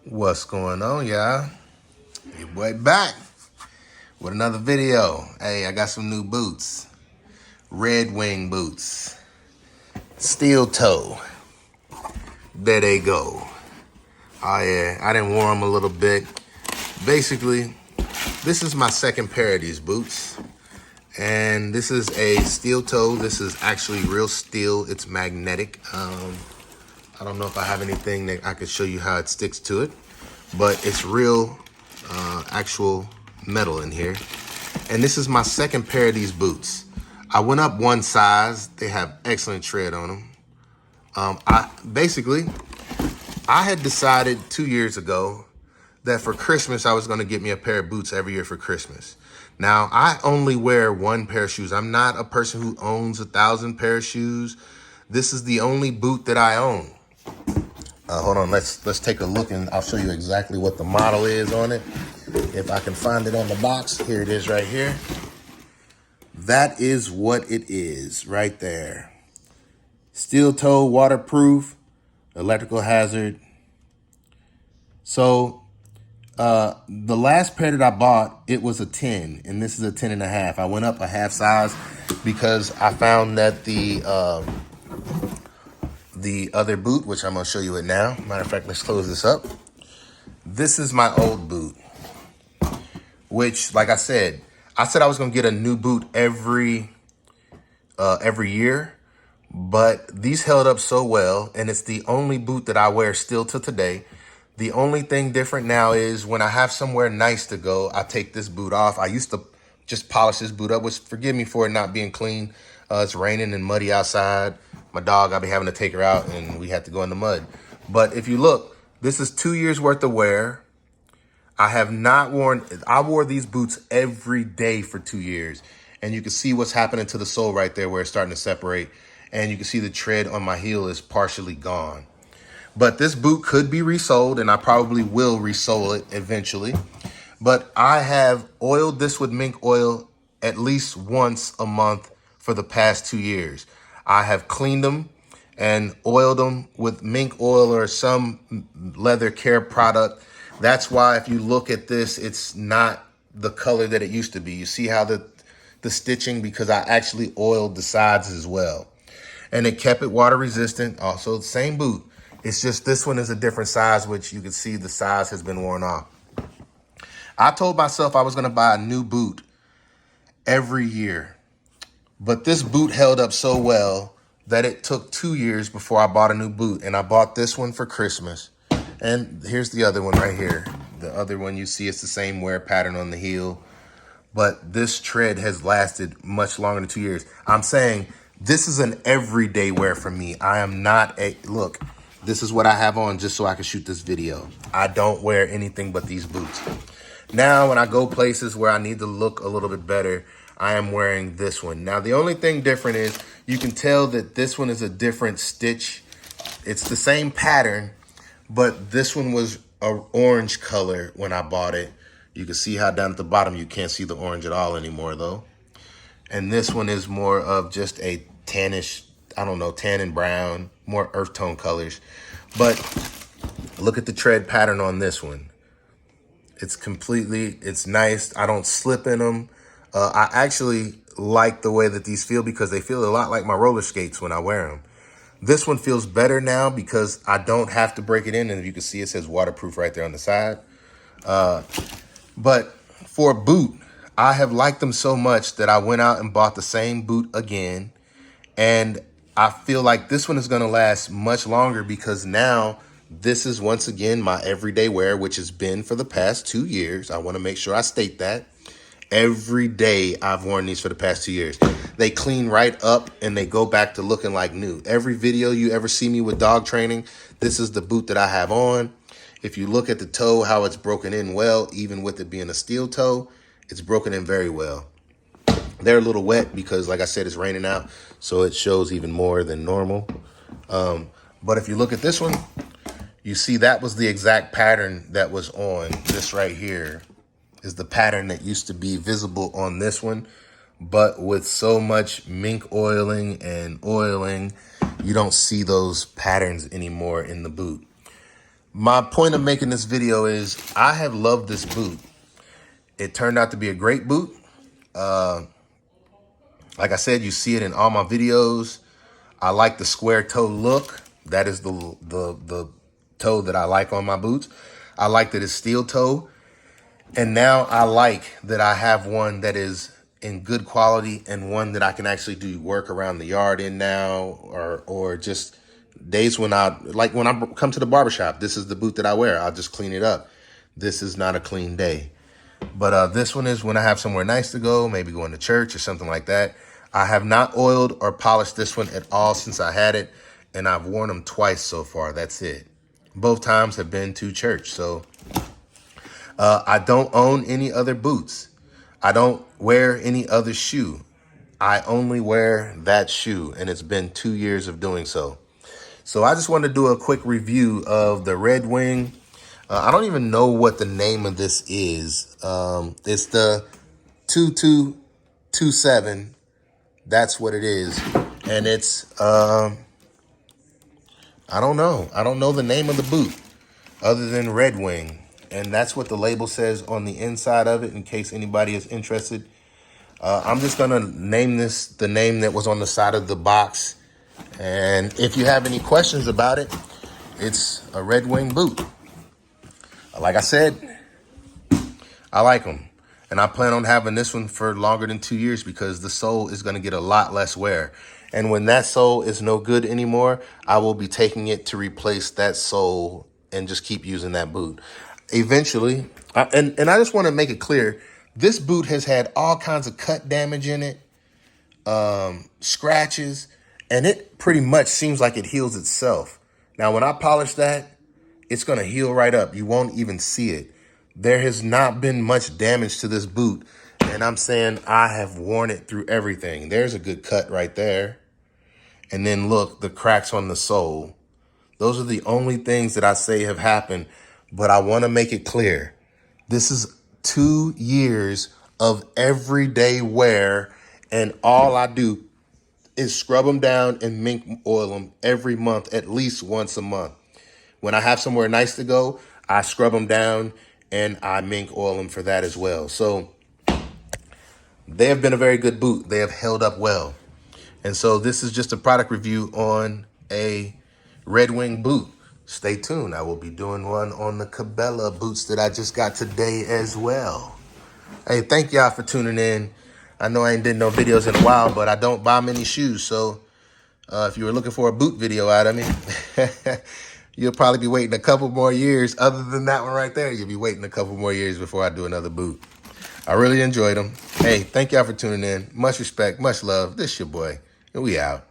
What's going on, y'all? Your boy back with another video. Hey, I got some new boots. Red Wing boots. Steel toe. There they go. Oh yeah, I done wore them a little bit. Basically, this is my second pair of these boots. And this is a steel toe. This is actually real steel. It's magnetic. I don't know if I have anything that I could show you how it sticks to it, but it's real actual metal in here. And this is my second pair of these boots. I went up one size. They have excellent tread on them. I had decided 2 years ago that for Christmas, I was going to get me a pair of boots every year for Christmas. Now, I only wear one pair of shoes. I'm not a person who owns 1,000 pair of shoes. This is the only boot that I own. Hold on, let's take a look and I'll show you exactly what the model is on it. If I can find it on the box, here it is right here. That is what it is right there. Steel toe, waterproof, electrical hazard. So the last pair that I bought, it was a 10, and this is a 10.5. I went up a half size because I found that the other boot, which I'm gonna show you it now. Matter of fact, let's close this up. This is my old boot, which, like I said I was gonna get a new boot every year, but these held up so well, and it's the only boot that I wear still to today. The only thing different now is when I have somewhere nice to go, I take this boot off. I used to just polish this boot up, which forgive me for it not being clean. It's raining and muddy outside. My dog, I'll be having to take her out and we had to go in the mud. But if you look, this is 2 years worth of wear. I wore these boots every day for 2 years. And you can see what's happening to the sole right there where it's starting to separate. And you can see the tread on my heel is partially gone. But this boot could be resold, and I probably will resole it eventually. But I have oiled this with mink oil at least once a month for the past 2 years. I have cleaned them and oiled them with mink oil or some leather care product. That's why if you look at this, it's not the color that it used to be. You see how the stitching, because I actually oiled the sides as well. And it kept it water resistant. Also, the same boot. It's just this one is a different size, which you can see the size has been worn off. I told myself I was going to buy a new boot every year. But this boot held up so well that it took 2 years before I bought a new boot. And I bought this one for Christmas. And here's the other one right here. The other one you see, it's the same wear pattern on the heel. But this tread has lasted much longer than 2 years. I'm saying this is an everyday wear for me. I am not look, this is what I have on just so I can shoot this video. I don't wear anything but these boots. Now, when I go places where I need to look a little bit better, I am wearing this one. Now, the only thing different is you can tell that this one is a different stitch. It's the same pattern, but this one was an orange color when I bought it. You can see how down at the bottom, you can't see the orange at all anymore though. And this one is more of just a tannish, I don't know, tan and brown, more earth tone colors. But look at the tread pattern on this one. It's nice. I don't slip in them. I actually like the way that these feel because they feel a lot like my roller skates when I wear them. This one feels better now because I don't have to break it in. And you can see it says waterproof right there on the side. But for a boot, I have liked them so much that I went out and bought the same boot again. And I feel like this one is going to last much longer because now this is once again my everyday wear, which has been for the past 2 years. I want to make sure I state that. Every day I've worn these for the past 2 years. They clean right up and they go back to looking like new. Every video you ever see me with dog training, this is the boot that I have on. If you look at the toe, how it's broken in well, even with it being a steel toe, it's broken in very well. They're a little wet because, like I said, it's raining out, so it shows even more than normal. But if you look at this one, you see that was the exact pattern that was on this right here. Is the pattern that used to be visible on this one, but with so much mink oiling and oiling, you don't see those patterns anymore in the boot. My point of making this video is I have loved this boot. It turned out to be a great boot. Like I said, you see it in all my videos. I like the square toe look. That is the toe that I like on my boots. I like that it's steel toe. And now I like that I have one that is in good quality and one that I can actually do work around the yard in now, or just days when I come to the barbershop. This is the boot that I wear. I'll just clean it up. This is not a clean day. But this one is when I have somewhere nice to go, maybe going to church or something like that. I have not oiled or polished this one at all since I had it, and I've worn them twice so far. That's it. Both times have been to church. So I don't own any other boots. I don't wear any other shoe. I only wear that shoe, and it's been 2 years of doing so. So I just wanted to do a quick review of the Red Wing. I don't even know what the name of this is. It's the 2227. That's what it is. And it's, I don't know. I don't know the name of the boot other than Red Wing. And that's what the label says on the inside of it, in case anybody is interested. I'm just going to name this the name that was on the side of the box. And if you have any questions about it, it's a Red Wing boot. Like I said, I like them. And I plan on having this one for longer than 2 years because the sole is going to get a lot less wear. And when that sole is no good anymore, I will be taking it to replace that sole and just keep using that boot. Eventually, and I just want to make it clear, this boot has had all kinds of cut damage in it, scratches, and it pretty much seems like it heals itself. Now, when I polish that, it's going to heal right up. You won't even see it. There has not been much damage to this boot, and I'm saying I have worn it through everything. There's a good cut right there. And then look, the cracks on the sole. Those are the only things that I say have happened, but I want to make it clear. This is 2 years of everyday wear, and all I do is scrub them down and mink oil them every month, at least once a month. When I have somewhere nice to go, I scrub them down and I mink oil them for that as well. So they have been a very good boot. They have held up well. And so this is just a product review on a Red Wing boot. Stay tuned. I will be doing one on the Cabela boots that I just got today as well. Hey, thank y'all for tuning in. I know I ain't did no videos in a while, but I don't buy many shoes. So if you were looking for a boot video out of me, you'll probably be waiting a couple more years. Other than that one right there, you'll be waiting a couple more years before I do another boot. I really enjoyed them. Hey, thank y'all for tuning in. Much respect, much love. This your boy, and we out.